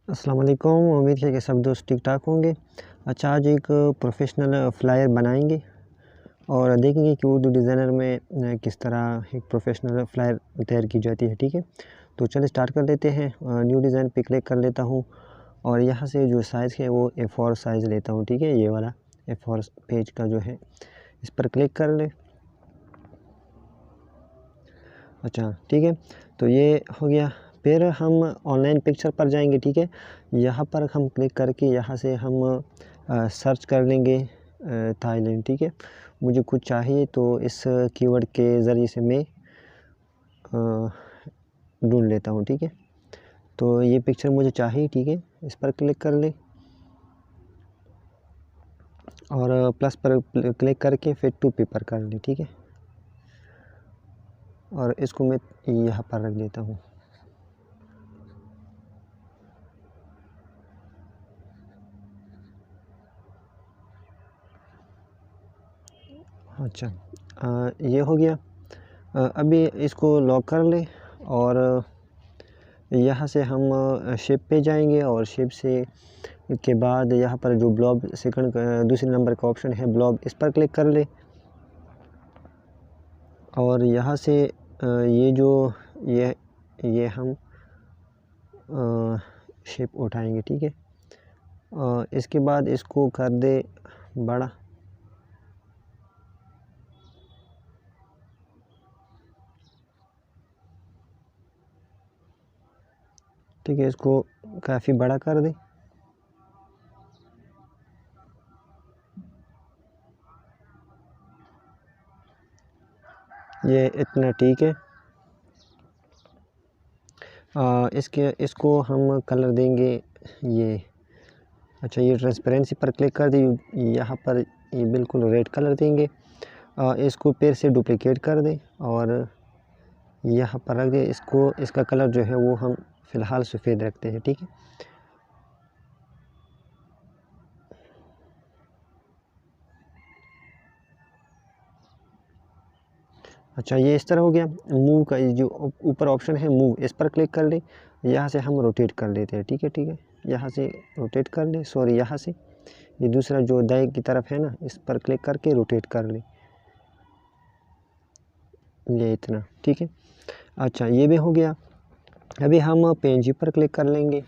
अस्सलाम वालेकुम। उम्मीद है कि सब दोस्त ठीक ठाक होंगे। अच्छा, आज एक प्रोफेशनल फ़्लायर बनाएंगे और देखेंगे कि उर्दू डिज़ाइनर में किस तरह एक प्रोफेशनल फ़्लायर तैयार की जाती है। ठीक है, तो चलिए स्टार्ट कर लेते हैं। न्यू डिज़ाइन पे क्लिक कर लेता हूँ और यहाँ से जो साइज़ है वो A4 साइज़ लेता हूँ। ठीक है, ये वाला A4 पेज का जो है, इस पर क्लिक कर ले। अच्छा, ठीक है, तो ये हो गया। फिर हम ऑनलाइन पिक्चर पर जाएंगे। ठीक है, यहाँ पर हम क्लिक करके यहाँ से हम सर्च कर लेंगे थाईलैंड। ठीक है, मुझे कुछ चाहिए तो इस कीवर्ड के ज़रिए से मैं ढूंढ लेता हूँ। ठीक है, तो ये पिक्चर मुझे चाहिए। ठीक है, इस पर क्लिक कर ले और प्लस पर क्लिक करके फिर टू पेपर कर ले। ठीक है, और इसको मैं यहाँ पर रख देता हूँ। अच्छा, ये हो गया। अभी इसको लॉक कर ले और यहाँ से हम शेप पे जाएंगे और शेप से के बाद यहाँ पर जो ब्लॉब दूसरे नंबर का ऑप्शन है ब्लॉब, इस पर क्लिक कर ले और यहाँ से ये जो ये हम शेप उठाएंगे। ठीक है, इसके बाद इसको कर दे बड़ा। ठीक है, इसको काफ़ी बड़ा कर दे। ये इतना ठीक है। इसको हम कलर देंगे ये। अच्छा, ये ट्रांसपेरेंसी पर क्लिक कर दी। यहाँ पर ये बिल्कुल रेड कलर देंगे। इसको फिर से डुप्लिकेट कर दें और यहाँ पर रख दें। इसका कलर जो है वो हम फ़िलहाल सफ़ेद रखते हैं। ठीक है, अच्छा, ये इस तरह हो गया। मूव का ये जो ऊपर ऑप्शन है मूव, इस पर क्लिक कर ले। यहाँ से हम रोटेट कर लेते हैं। ठीक है, ठीक है, यहाँ से रोटेट कर ले। सॉरी, यहाँ से ये दूसरा जो दाएं की तरफ है ना, इस पर क्लिक करके रोटेट कर ले। ये इतना ठीक है। अच्छा, ये भी हो गया। अभी हम PNG पर क्लिक कर लेंगे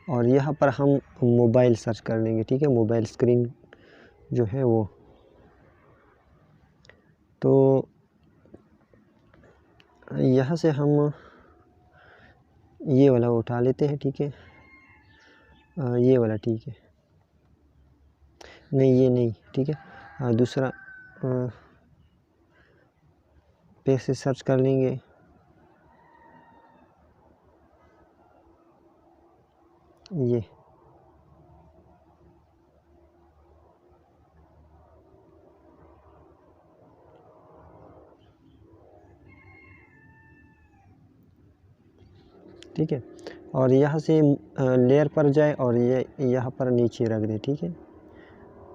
और यहाँ पर हम मोबाइल सर्च कर लेंगे। ठीक है, मोबाइल स्क्रीन जो है वो, तो यहाँ से हम ये वाला उठा लेते हैं। ठीक है, ये वाला ठीक है। नहीं, ये नहीं ठीक है। दूसरा पे से सर्च कर लेंगे। ये ठीक है, और यहाँ से लेयर पर जाए और ये यहाँ पर नीचे रख दे। ठीक है,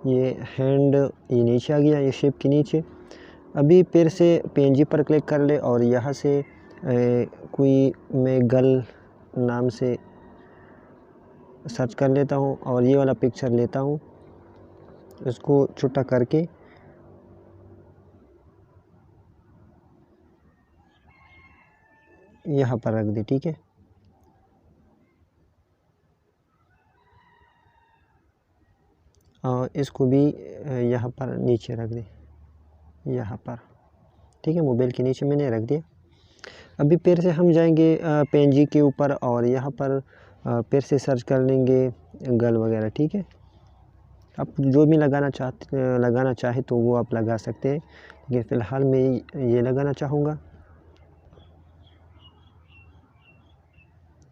ये हैंड ये नीचे आ गया, ये शेप के नीचे। अभी फिर से PNG पर क्लिक कर ले और यहाँ से कोई मैं गर्ल नाम से सर्च कर लेता हूँ और ये वाला पिक्चर लेता हूँ, इसको छोटा करके यहाँ पर रख दे। ठीक है, और इसको भी यहाँ पर नीचे रख दे, यहाँ पर। ठीक है, मोबाइल के नीचे मैंने रख दिया। अभी फिर से हम जाएंगे PNG के ऊपर और यहाँ पर फिर से सर्च कर लेंगे गर्ल वगैरह। ठीक है, आप जो भी लगाना चाहे तो वो आप लगा सकते हैं, लेकिन फ़िलहाल मैं ये लगाना चाहूँगा।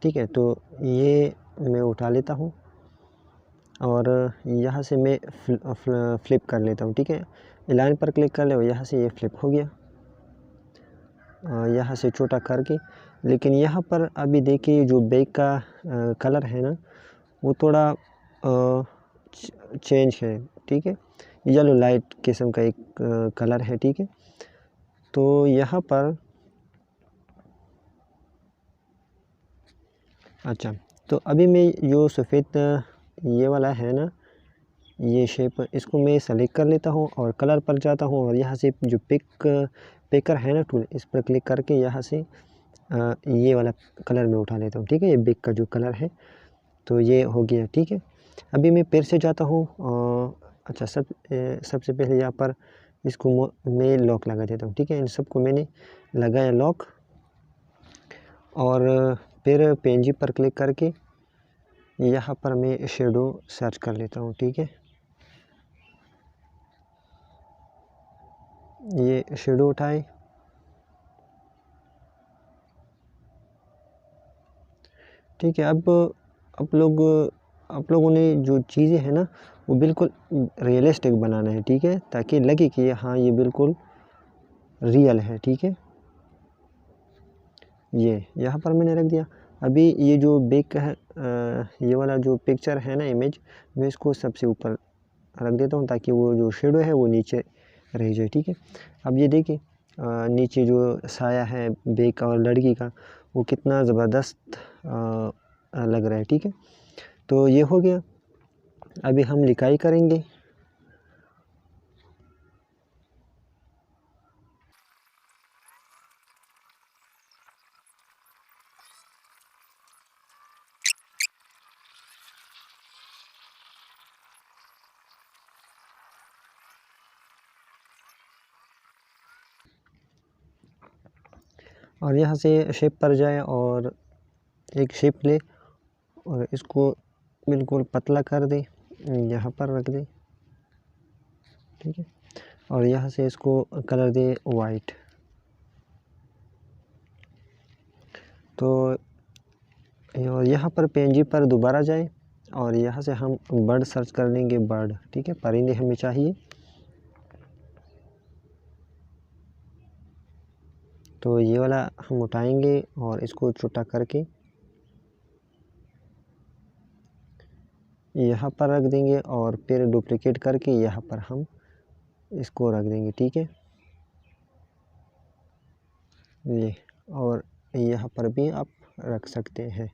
ठीक है, तो ये मैं उठा लेता हूँ और यहाँ से मैं फ्लिप कर लेता हूँ। ठीक है, लाइन पर क्लिक कर ले और यहाँ से ये फ्लिप हो गया, यहाँ से छोटा करके। लेकिन यहाँ पर अभी देखिए जो बैक का कलर है ना, वो थोड़ा चेंज है। ठीक है, येलो लाइट किस्म का एक कलर है। ठीक है, तो यहाँ पर अच्छा, तो अभी मैं जो सफ़ेद ये वाला है ना, ये शेप, इसको मैं सेलेक्ट कर लेता हूँ और कलर पर जाता हूँ और यहाँ से जो पेकर है ना टूल, इस पर क्लिक करके यहाँ से ये वाला कलर में उठा लेता हूँ। ठीक है, ये बिग का जो कलर है, तो ये हो गया। ठीक है, अभी मैं फिर से जाता हूँ। अच्छा, सबसे पहले यहाँ पर इसको मैं लॉक लगा देता हूँ। ठीक है, इन सबको मैंने लगाया लॉक, और फिर पेंजी पर क्लिक करके यहाँ पर मैं शेडो सर्च कर लेता हूँ। ठीक है, ये शेडो उठाए, ठीक है। अब आप लोगों ने जो चीज़ें हैं ना, वो बिल्कुल रियलिस्टिक बनाना है। ठीक है, ताकि लगे कि हाँ ये बिल्कुल रियल है। ठीक है, ये यहाँ पर मैंने रख दिया। अभी ये जो बैक का है, ये वाला जो पिक्चर है ना, इमेज, मैं इसको सबसे ऊपर रख देता हूँ ताकि वो जो शेडो है वो नीचे रह जाए। ठीक है, अब ये देखिए नीचे जो साया है बैक और लड़की का, वो कितना ज़बरदस्त लग रहा है। ठीक है, तो ये हो गया। अभी हम लिखाई करेंगे। और यहाँ से शेप पर जाए और एक शेप ले और इसको बिल्कुल पतला कर दे, यहाँ पर रख दे। ठीक है, और यहाँ से इसको कलर दे वाइट। तो और यहाँ पर पेंजी पर दोबारा जाए और यहाँ से हम बर्ड सर्च कर लेंगे, बर्ड। ठीक है, परिंदे हमें चाहिए। तो ये वाला हम उठाएंगे और इसको छोटा करके यहाँ पर रख देंगे और फिर डुप्लिकेट करके यहाँ पर हम इसको रख देंगे। ठीक है, ये, और यहाँ पर भी आप रख सकते हैं।